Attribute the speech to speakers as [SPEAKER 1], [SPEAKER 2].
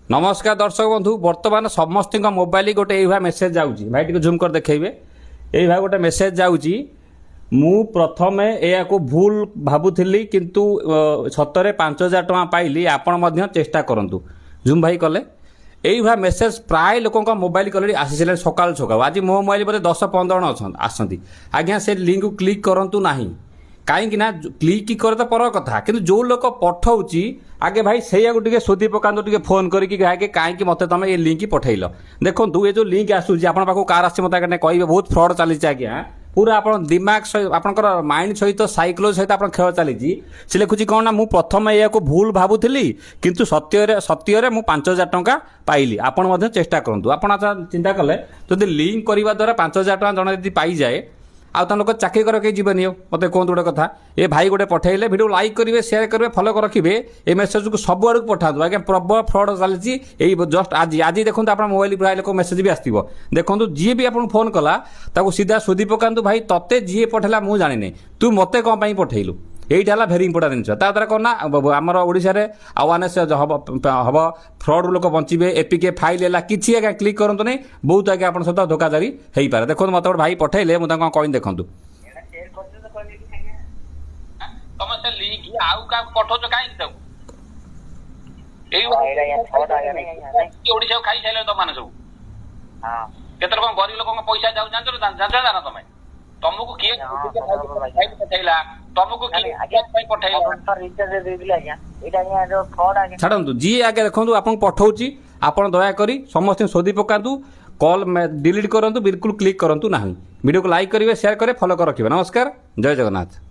[SPEAKER 1] नमस्कार दर्शक बंधु बर्तमान समस्त मोबाइल गोटे यही मेसेज जाऊँगी भाई टी झूम कर देखेबे यही भाई गोटे मेसेज जाऊँगी मु प्रथमे या भूल भावुली किंतु सतरे 5,000 टଙ୍କା पाइली आपण चेष्टा करंतु झूम भाई कले यही भाई मेसेज प्राय लोक मोबाइल कले आसी सकाल सकाल आज मो मोबाइल बोले 10-15 जन आसती आज्ञा से लिंक को क्लिक करंतु नाही कहीं क्लिक करे तो पर कथा कि जो लोक पठाऊँगी आगे भाई से शोधी पकातु टे फोन करके कहीं मत तुम ये लिंक पठेल देखो ये जो लिंक आसूँ आप कार आस मत कहे बहुत फ्रड चली आज्ञा पूरा आप दिमाग सहित आपंकर माइंड सहित साइकोलॉजी सहित आप खेल चली से लिखुची कौन ना मुझे प्रथम या भूल भावुली किंतु सत्य मुझे 5,000 टଙ୍କା पाइली आपण चेष्टा करूँ आप चिंता कले जब लिंक करने द्वारा 5,000 टଙ୍କା जन यदि पाई जाए आउ लोक चाकरी कर कहीं जीवन मत कहूँ गोटे कथा ये भाई गोटे पठेले वीडियो लाइक करेंगे शेयर करेंगे फॉलो कर रखिए ये मेसेज को सब आड़ पठातु आज्ञा प्रबल फ्रड चली जस्ट आज आज देखो आप मोबाइल प्राय लोक मेसेज भी आसो देखो जी भी आप फोन कला सीधा शोधी पकातु भाई तते जी पठेला मुझे जानी तू मत कौन पठेलु यहीटा है भेरी इंपोर्टाट जिन द्वारा कौन ना आमर ओडिशा रे अवेयरनेस हम फ्रड लोक बचे एपीके फाइल है किसी आज्ञा क्लिक करूँ नहीं बहुत आज्ञा आप सहित धोखाधारी हो पारे देखो मत गोटे भाई पठेले मुझे कहीं देखूँ तुम से लिंक आउ का पठाउछ काई ओडिशा खाई सारे तुम सब केत गरीब लोक पैसा जाऊ जाना तुम तुमको किए पठेला तुमको छाड़ू जी आगे देखो आप पठाऊँगी आप दयाकोरी समस्त शोधी पकातु कॉल डिलीट करूँ बिल्कुल क्लिक करूँ ना वीडियो को लाइक करेंगे शेयर करें फॉलो कर रखिए नमस्कार जय जगन्नाथ।